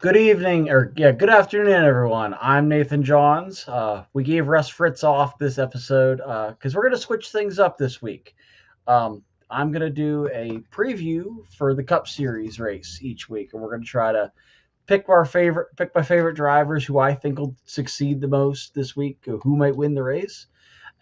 Good evening, good afternoon, everyone. I'm Nathan Johns. We gave Russ Fritz off this episode because we're going to switch things up this week. I'm going to do a preview for the Cup Series race each week, and we're going to try to pick my favorite drivers who I think will succeed the most this week, who might win the race,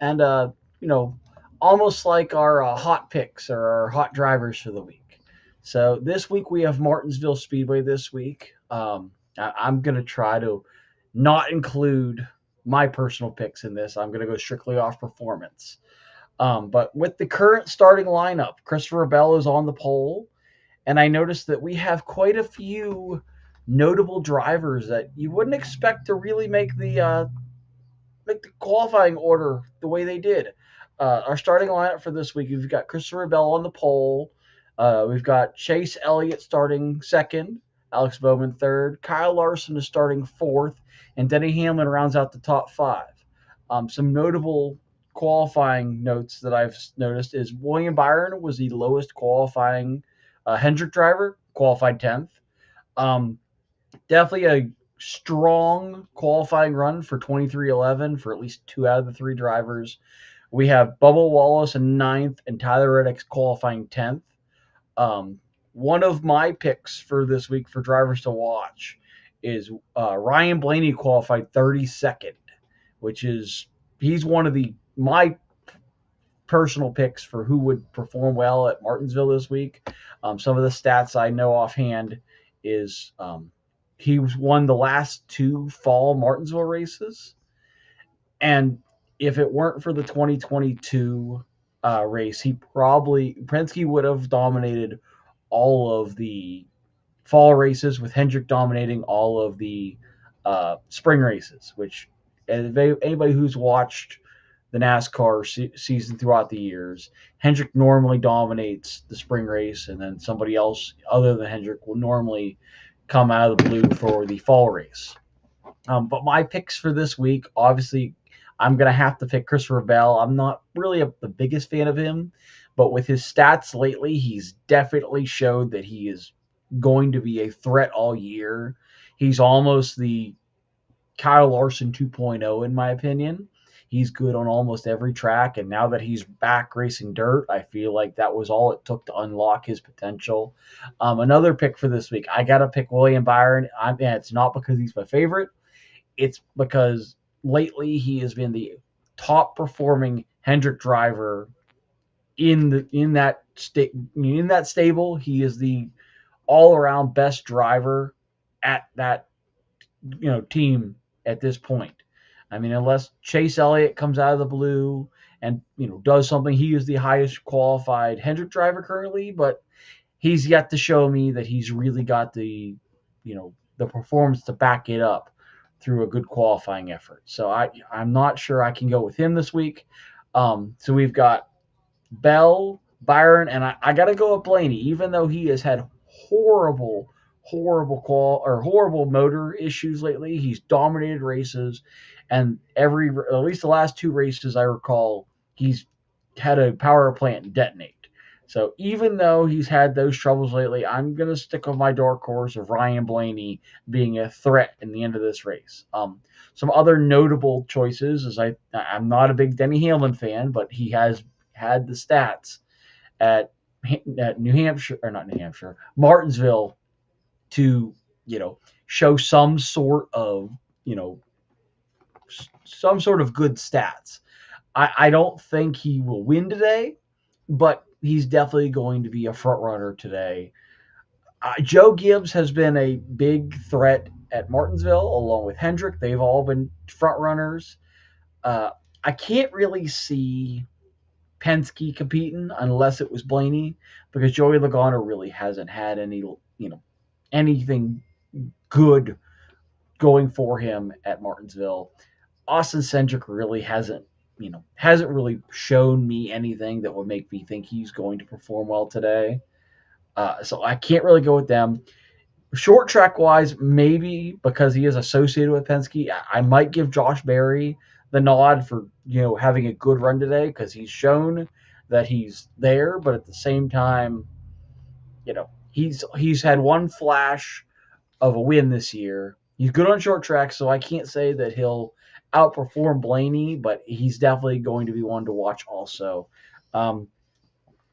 and you know, almost like our hot picks or our hot drivers for the week. So this week we have Martinsville Speedway this week. I'm going to try to not include my personal picks in this. I'm going to go strictly off performance. But with the current starting lineup, Christopher Bell is on the pole, and I noticed that we have quite a few notable drivers that you wouldn't expect to really make the qualifying order the way they did. Our starting lineup for this week, we've got Christopher Bell on the pole. We've got Chase Elliott starting second, Alex Bowman third, Kyle Larson is starting fourth, and Denny Hamlin rounds out the top five. Some notable qualifying notes that I've noticed is William Byron was the lowest qualifying Hendrick driver, qualified 10th. Um, Definitely a strong qualifying run for 2311 for at least two out of the three drivers. We have Bubba Wallace in ninth and Tyler Reddick's qualifying 10th. One of my picks for this week for drivers to watch is Ryan Blaney qualified 32nd, which is he's one of my personal picks for who would perform well at Martinsville this week. Some of the stats I know offhand is he won the last two fall Martinsville races, and if it weren't for the 2022 race, Penske would have dominated all of the fall races, with Hendrick dominating all of the spring races. Which anybody who's watched the NASCAR season throughout the years, Hendrick normally dominates the spring race, and then somebody else other than Hendrick will normally come out of the blue for the fall race. But my picks for this week, obviously, I'm going to have to pick Christopher Bell. I'm not really the biggest fan of him, but with his stats lately, he's definitely showed that he is going to be a threat all year. He's almost the Kyle Larson 2.0, in my opinion. He's good on almost every track, and now that he's back racing dirt, I feel like that was all it took to unlock his potential. Another pick for this week, I got to pick William Byron. And it's not because he's my favorite. It's because lately he has been the top performing Hendrick driver in that stable. He is the all around best driver at that team at this point. I mean, unless Chase Elliott comes out of the blue and does something, he is the highest qualified Hendrick driver currently, but he's yet to show me that he's really got the performance to back it up through a good qualifying effort. So I'm not sure I can go with him this week. So we've got Bell, Byron, and I got to go with Blaney, even though he has had horrible motor issues lately. He's dominated races, and at least the last two races I recall, he's had a power plant detonate. So even though he's had those troubles lately, I'm going to stick with my dark horse of Ryan Blaney being a threat in the end of this race. Some other notable choices is I'm not a big Denny Hamlin fan, but he has had the stats at New Hampshire, or not New Hampshire, Martinsville, to show some sort of good stats. I don't think he will win today, but he's definitely going to be a front runner today. Joe Gibbs has been a big threat at Martinsville along with Hendrick. They've all been front runners. I can't really see Penske competing unless it was Blaney, because Joey Logano really hasn't had anything good going for him at Martinsville. Austin Cindric really hasn't really shown me anything that would make me think he's going to perform well today. So I can't really go with them. Short track wise, maybe because he is associated with Penske, I might give Josh Berry the nod for having a good run today, because he's shown that he's there. But at the same time, he's had one flash of a win this year. He's good on short track, so I can't say that he'll outperform Blaney, but he's definitely going to be one to watch also. Um,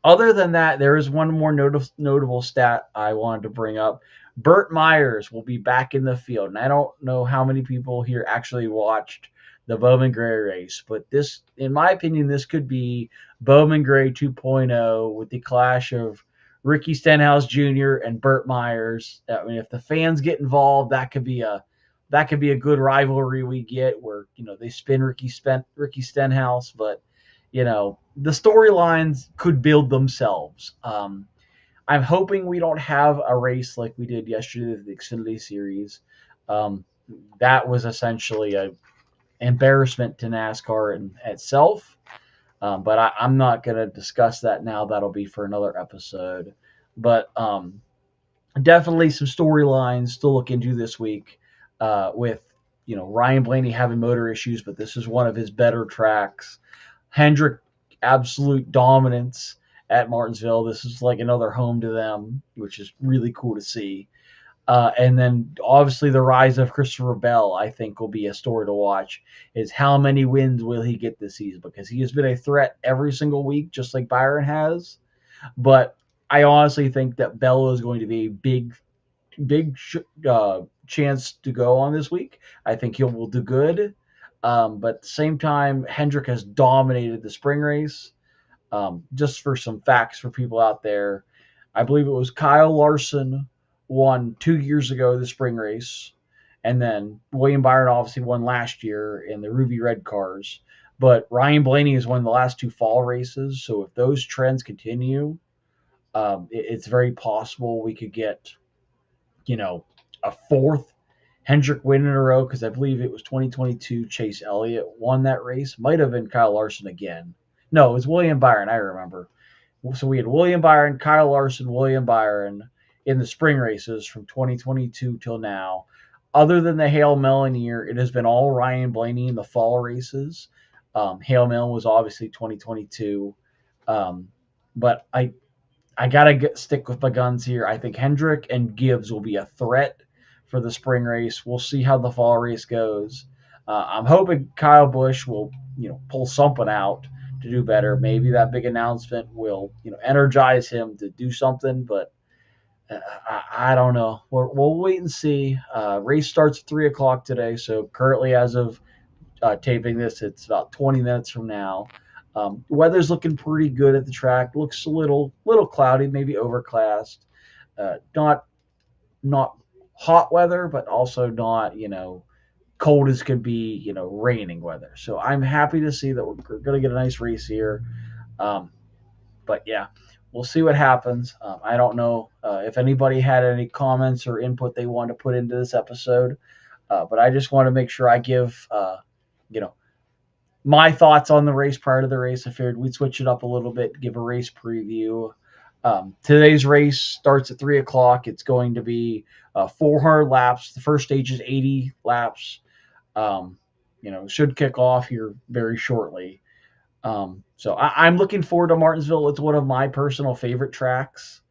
Other than that, there is one more notable stat I wanted to bring up. Burt Myers will be back in the field, and I don't know how many people here actually watched the Bowman Gray race, but this, in my opinion, this could be Bowman Gray 2.0 with the clash of Ricky Stenhouse Jr. and Burt Myers. I mean, if the fans get involved, that could be a good rivalry we get where they spin Ricky Stenhouse, but the storylines could build themselves. I'm hoping we don't have a race like we did yesterday with the Xfinity Series. Um, that was essentially an embarrassment to NASCAR in itself. But I'm not going to discuss that now. That'll be for another episode. But definitely some storylines to look into this week with Ryan Blaney having motor issues, but this is one of his better tracks. Hendrick absolute dominance at Martinsville. This is like another home to them, which is really cool to see. And then obviously the rise of Christopher Bell, I think, will be a story to watch. Is how many wins will he get this season? Because he has been a threat every single week, just like Byron has. But I honestly think that Bell is going to be a big chance to go on this week. I think he will do good. But at the same time, Hendrick has dominated the spring race. Just for some facts for people out there, I believe it was Kyle Larson won 2 years ago the spring race, and then William Byron obviously won last year in the Ruby Red cars. But Ryan Blaney has won the last two fall races, so if those trends continue, it's very possible we could get a fourth Hendrick win in a row, because I believe it was 2022 Chase Elliott won that race. Might have been Kyle Larson again. No, it was William Byron, I remember. So we had William Byron, Kyle Larson, William Byron in the spring races from 2022 till now. Other than the Hale Mellon year, it has been all Ryan Blaney in the fall races. Hale Mellon was obviously 2022. But I gotta stick with my guns here. I think Hendrick and Gibbs will be a threat for the spring race. We'll see how the fall race goes. I'm hoping Kyle Busch will, pull something out to do better. Maybe that big announcement will, energize him to do something. But I don't know. We'll wait and see. Race starts at 3 o'clock today. So currently, as of taping this, it's about 20 minutes from now. Weather's looking pretty good at the track. Looks a little cloudy, maybe overcast. Not hot weather, but also not cold as could be. Raining weather. So I'm happy to see that we're going to get a nice race here. Um, but yeah, we'll see what happens. I don't know if anybody had any comments or input they want to put into this episode, but I just want to make sure I give you know my thoughts on the race prior to the race. I figured we'd switch it up a little bit, give a race preview. Today's race starts at 3 o'clock. It's going to be 400 laps. The first stage is 80 laps. Should kick off here very shortly. So I'm looking forward to Martinsville. It's one of my personal favorite tracks.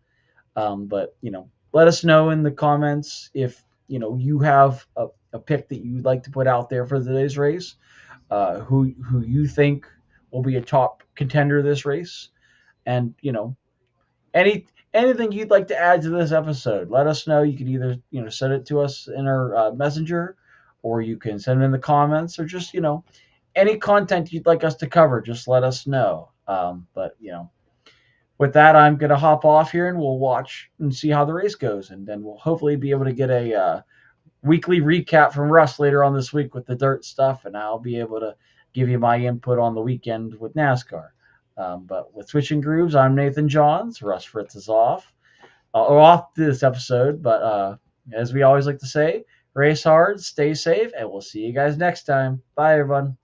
But let us know in the comments if you have a pick that you'd like to put out there for today's race. Who you think will be a top contender this race, and anything you'd like to add to this episode, let us know. You can either send it to us in our messenger, or you can send it in the comments, or just any content you'd like us to cover, just let us know. But with that, I'm gonna hop off here and we'll watch and see how the race goes, and then we'll hopefully be able to get a weekly recap from Russ later on this week with the dirt stuff, and I'll be able to give you my input on the weekend with NASCAR. But with Switchin Grooves, I'm Nathan Johns. Russ Fritz is off this episode, but as we always like to say, race hard, stay safe, and we'll see you guys next time. Bye, everyone.